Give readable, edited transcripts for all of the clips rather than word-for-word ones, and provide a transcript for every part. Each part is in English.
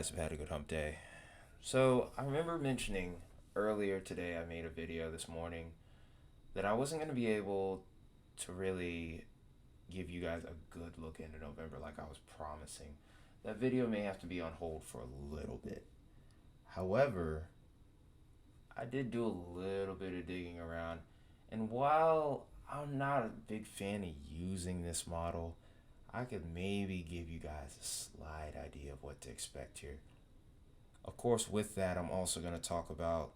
guys have had a good hump day. So, I remember mentioning earlier today, I made a video this morning that I wasn't going to be able to really give you guys a good look into November like I was promising. That video may have to be on hold for a little bit. However, I did do a little bit of digging around, and while I'm not a big fan of using this model, I could maybe give you guys a slight idea of what to expect here. Of course, with that, I'm also going to talk about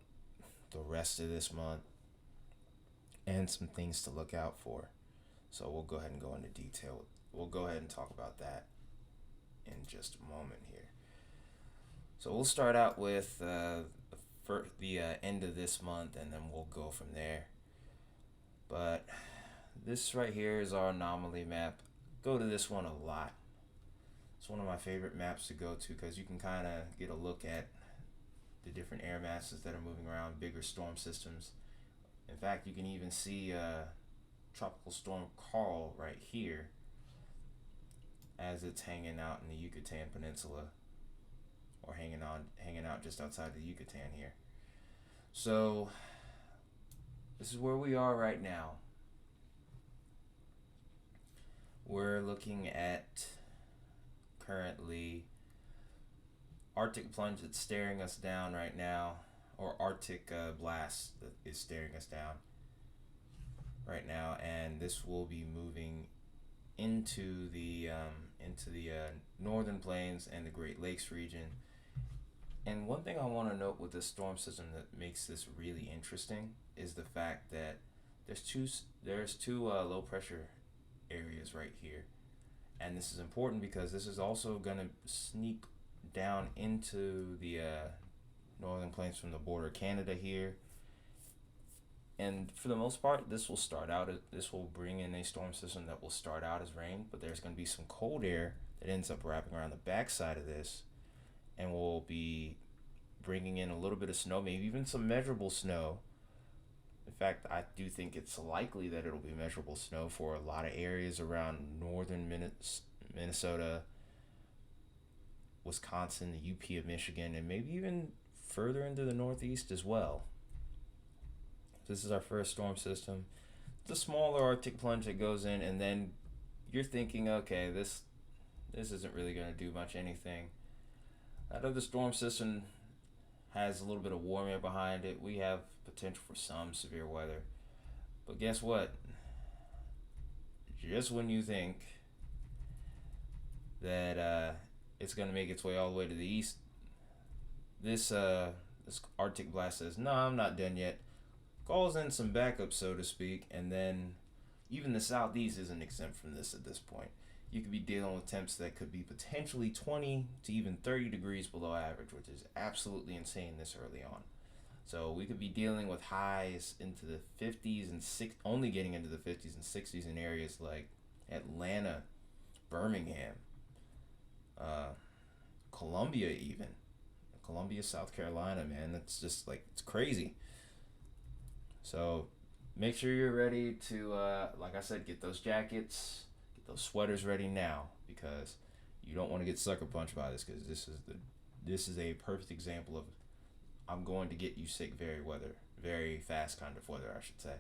the rest of this month and some things to look out for. So we'll go ahead and go into detail. We'll go ahead and talk about that in just a moment here. So we'll start out with for the end of this month, and then we'll go from there. But this right here is our anomaly map. Go to this one a lot. It's one of my favorite maps to go to because you can kind of get a look at the different air masses that are moving around, bigger storm systems. In fact, you can even see Tropical Storm Carl right here as it's hanging out in the Yucatan Peninsula, or hanging out just outside the Yucatan here. So this is where we are right now. We're looking at currently Arctic plunge that's staring us down right now, or Arctic blast that is staring us down right now, and this will be moving into the northern plains and the Great Lakes region. And one thing I want to note with this storm system that makes this really interesting is the fact that there's two low pressure areas right here, and this is important because this is also going to sneak down into the northern plains from the border of Canada here. And for the most part, this will bring in a storm system that will start out as rain, but there's going to be some cold air that ends up wrapping around the backside of this, and will be bringing in a little bit of snow, maybe even some measurable snow. In fact, I do think it's likely that it'll be measurable snow for a lot of areas around northern Minnesota, Wisconsin, the UP of Michigan, and maybe even further into the Northeast as well. This is our first storm system. It's a smaller Arctic plunge that goes in, and then you're thinking, okay, this isn't really going to do much anything. That other storm system has a little bit of warm air behind it. We have potential for some severe weather. But guess what? Just when you think that it's going to make its way all the way to the east, this Arctic blast says, no, I'm not done yet. Calls in some backup, so to speak, and then even the southeast isn't exempt from this at this point. You could be dealing with temps that could be potentially 20 to even 30 degrees below average, which is absolutely insane this early on. So we could be dealing with highs into the 50s and only getting into the 50s and 60s in areas like Atlanta, Birmingham, Columbia, South Carolina, man. That's just like, it's crazy. So make sure you're ready to, like I said, get those jackets, get those sweaters ready now, because you don't want to get sucker punched by this, because this is a perfect example of I'm going to get you sick very fast kind of weather, I should say.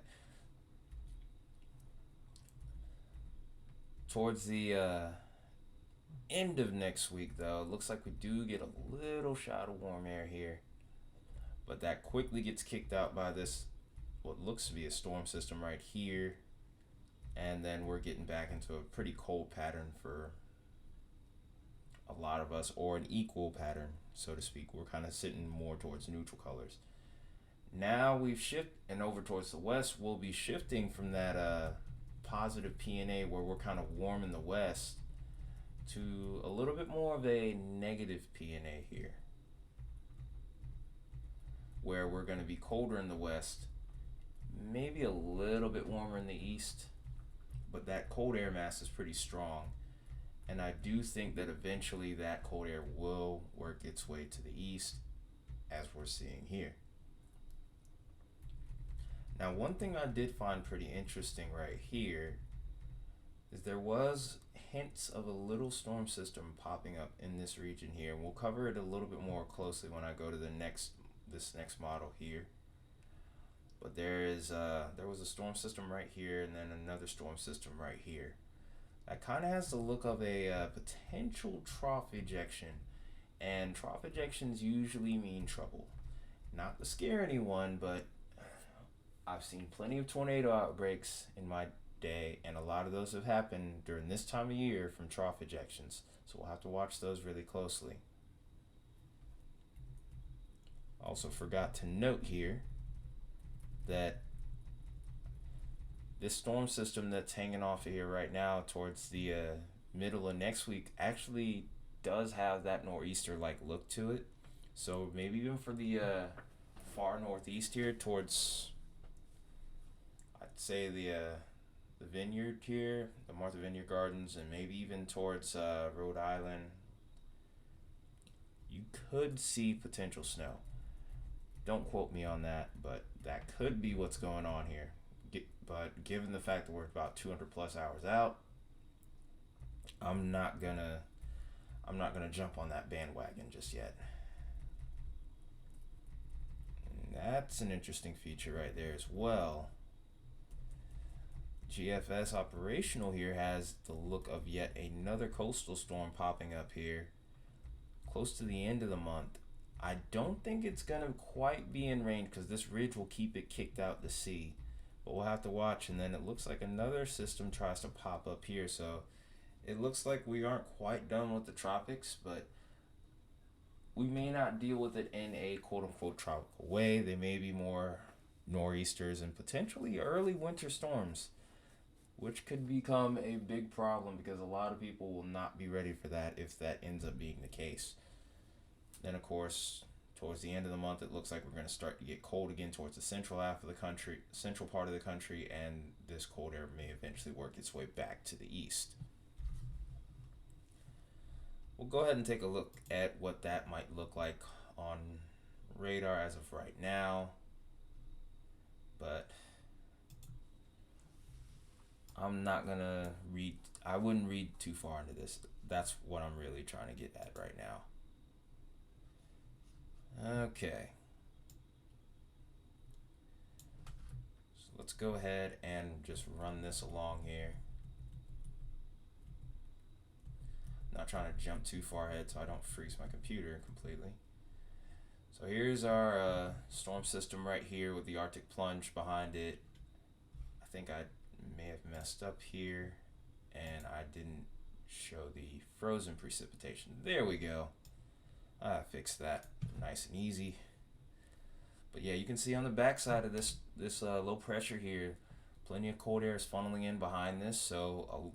Towards the end of next week, though, it looks like we do get a little shot of warm air here, but that quickly gets kicked out by this what looks to be a storm system right here, and then we're getting back into a pretty cold pattern for a lot of us, or an equal pattern, so to speak. We're kind of sitting more towards neutral colors. Now we've shifted, and over towards the west, we'll be shifting from that positive PNA where we're kind of warm in the west to a little bit more of a negative PNA here, where we're going to be colder in the west, maybe a little bit warmer in the east, but that cold air mass is pretty strong, and I do think that eventually that cold air will work its way to the east, as we're seeing here. Now, one thing I did find pretty interesting right here is there was hints of a little storm system popping up in this region here. And we'll cover it a little bit more closely when I go to this next model here. But there was a storm system right here, and then another storm system right here. That kind of has the look of a potential trough ejection, and trough ejections usually mean trouble. Not to scare anyone, but I've seen plenty of tornado outbreaks in my day, and a lot of those have happened during this time of year from trough ejections. So we'll have to watch those really closely. Also forgot to note here that this storm system that's hanging off of here right now towards the middle of next week actually does have that nor'easter like look to it. So maybe even for the far northeast here towards, I'd say the vineyard here, the Martha Vineyard Gardens, and maybe even towards Rhode Island, you could see potential snow. Don't quote me on that, but that could be what's going on here. But given the fact that we're about 200 plus hours out, I'm not gonna jump on that bandwagon just yet. And that's an interesting feature right there as well. GFS operational here has the look of yet another coastal storm popping up here close to the end of the month. I don't think it's gonna quite be in range because this ridge will keep it kicked out to sea, but we'll have to watch. And then it looks like another system tries to pop up here, so it looks like we aren't quite done with the tropics, but we may not deal with it in a quote-unquote tropical way. They may be more nor'easters and potentially early winter storms, which could become a big problem because a lot of people will not be ready for that if that ends up being the case. Then, of course, towards the end of the month, it looks like we're going to start to get cold again towards the central half of the country, central part of the country, and this cold air may eventually work its way back to the east. We'll go ahead and take a look at what that might look like on radar as of right now, but I wouldn't read too far into this. That's what I'm really trying to get at right now. Okay. So let's go ahead and just run this along here. Not trying to jump too far ahead so I don't freeze my computer completely. So here's our storm system right here with the Arctic plunge behind it. I think I may have messed up here and I didn't show the frozen precipitation. There we go. I fixed that nice and easy. But yeah, you can see on the backside of this low pressure here, plenty of cold air is funneling in behind this, so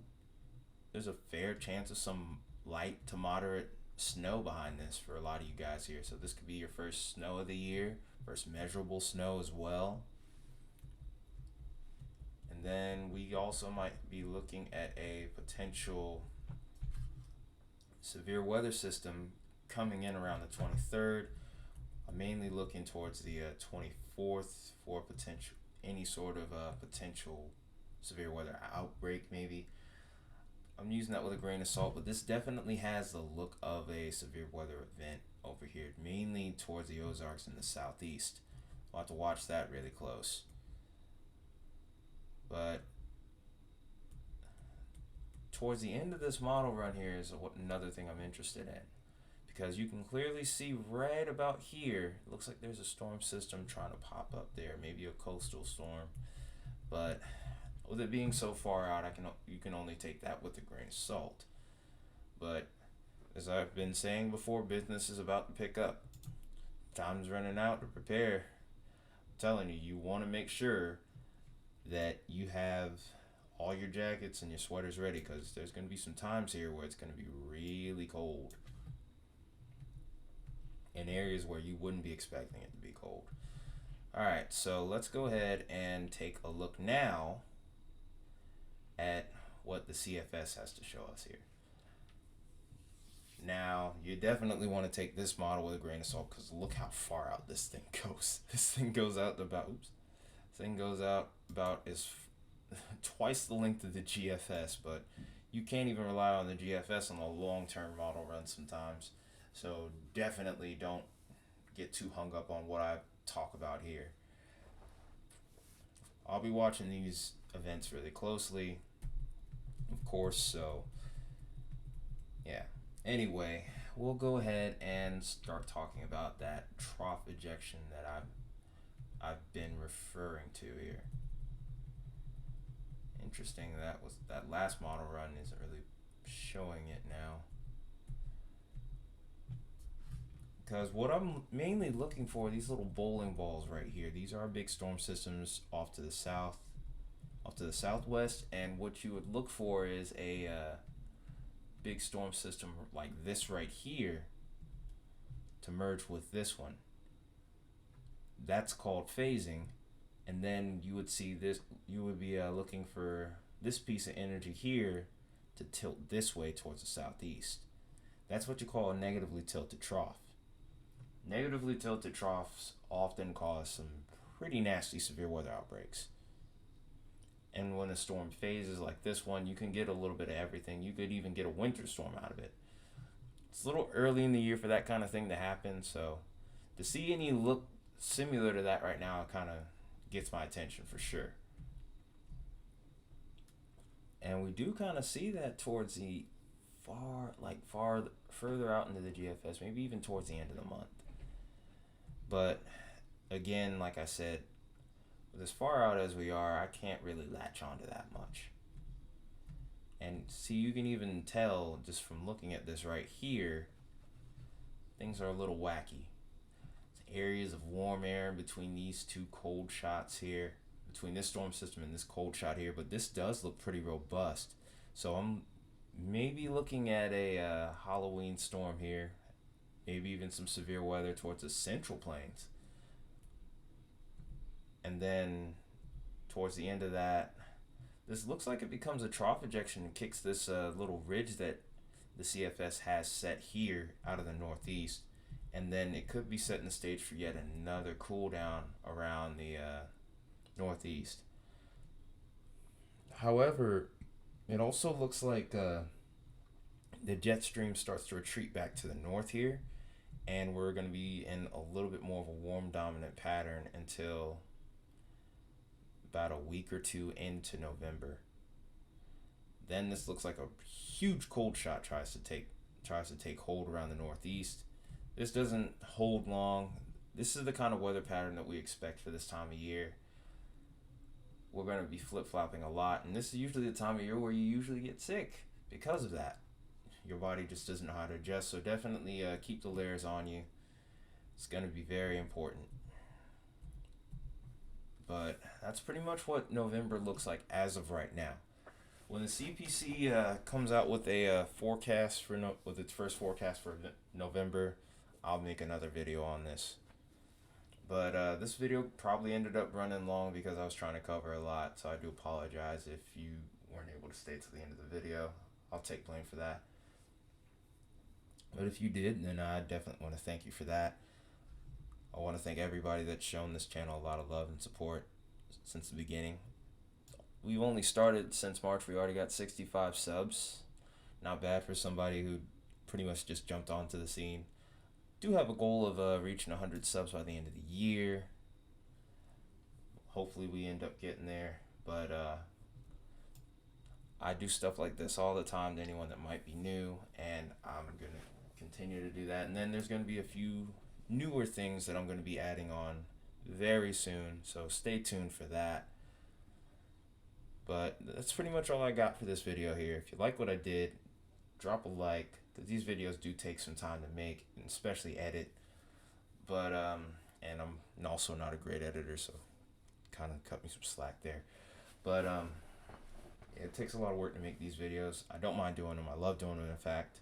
there's a fair chance of some light to moderate snow behind this for a lot of you guys here. So this could be your first snow of the year, first measurable snow as well. And then we also might be looking at a potential severe weather system coming in around the 23rd. I'm mainly looking towards the 24th for potential any sort of potential severe weather outbreak maybe. I'm using that with a grain of salt, but this definitely has the look of a severe weather event over here, mainly towards the Ozarks in the southeast. We'll have to watch that really close. But towards the end of this model run here is another thing I'm interested in, because you can clearly see right about here, it looks like there's a storm system trying to pop up there, maybe a coastal storm, but with it being so far out, you can only take that with a grain of salt. But as I've been saying before, business is about to pick up. Time's running out to prepare. I'm telling you, you want to make sure that you have all your jackets and your sweaters ready, because there's going to be some times here where it's going to be really cold in areas where you wouldn't be expecting it to be cold. Alright, so let's go ahead and take a look now at what the CFS has to show us here. Now, you definitely want to take this model with a grain of salt, because look how far out this thing goes. This thing goes out about as twice the length of the GFS, but you can't even rely on the GFS on the long-term model run sometimes. So definitely don't get too hung up on what I talk about here. I'll be watching these events really closely, of course, so yeah. Anyway, we'll go ahead and start talking about that trough ejection that I've been referring to here. Interesting, that last model run isn't really showing it now. Because what I'm mainly looking for, these little bowling balls right here, these are big storm systems off to the south, off to the southwest, and what you would look for is a big storm system like this right here to merge with this one. That's called phasing, and then you would see this, you would be looking for this piece of energy here to tilt this way towards the southeast. That's what you call a negatively tilted trough. Negatively tilted troughs often cause some pretty nasty severe weather outbreaks. And when a storm phases like this one, you can get a little bit of everything. You could even get a winter storm out of it. It's a little early in the year for that kind of thing to happen, so to see any look similar to that right now kind of gets my attention for sure. And we do kind of see that towards the further out into the GFS, maybe even towards the end of the month. But again, like I said, with as far out as we are, I can't really latch onto that much. And see, you can even tell just from looking at this right here, things are a little wacky. There's areas of warm air between these two cold shots here, between this storm system and this cold shot here, but this does look pretty robust. So I'm maybe looking at a Halloween storm here, maybe even some severe weather towards the central plains. And then towards the end of that, this looks like it becomes a trough ejection and kicks this little ridge that the CFS has set here out of the northeast. And then it could be setting the stage for yet another cool down around the northeast. However, it also looks like the jet stream starts to retreat back to the north here, and we're going to be in a little bit more of a warm dominant pattern until about a week or two into November. Then this looks like a huge cold shot tries to take hold around the northeast. This doesn't hold long. This is the kind of weather pattern that we expect for this time of year. We're going to be flip-flopping a lot, and this is usually the time of year where you usually get sick because of that. Your body just doesn't know how to adjust, so definitely keep the layers on you. It's going to be very important. But that's pretty much what November looks like as of right now. When the CPC comes out with a forecast with its first forecast for November, I'll make another video on this. But this video probably ended up running long because I was trying to cover a lot, so I do apologize if you weren't able to stay to the end of the video. I'll take blame for that. But if you did, then I definitely want to thank you for that. I want to thank everybody that's shown this channel a lot of love and support since the beginning. We've only started since March. We already got 65 subs. Not bad for somebody who pretty much just jumped onto the scene. Do have a goal of reaching 100 subs by the end of the year. Hopefully we end up getting there. But I do stuff like this all the time to anyone that might be new, and I'm going to continue to do that. And then there's going to be a few newer things that I'm going to be adding on very soon, so stay tuned for that. But that's pretty much all I got for this video here. If you like what I did, drop a like, because these videos do take some time to make, and especially edit. But and I'm also not a great editor, so kind of cut me some slack there. But it takes a lot of work to make these videos. I don't mind doing them. I love doing them, in fact.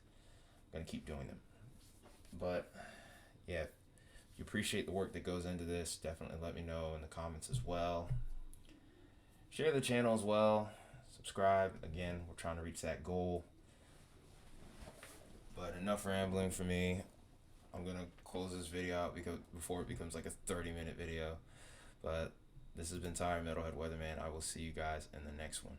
I'm going to keep doing them. But yeah, if you appreciate the work that goes into this, definitely let me know in the comments as well. Share the channel as well. Subscribe. Again, we're trying to reach that goal. But enough rambling for me. I'm going to close this video out before it becomes like a 30-minute video. But This has been Tyre Metalhead Weatherman. I will see you guys in the next one.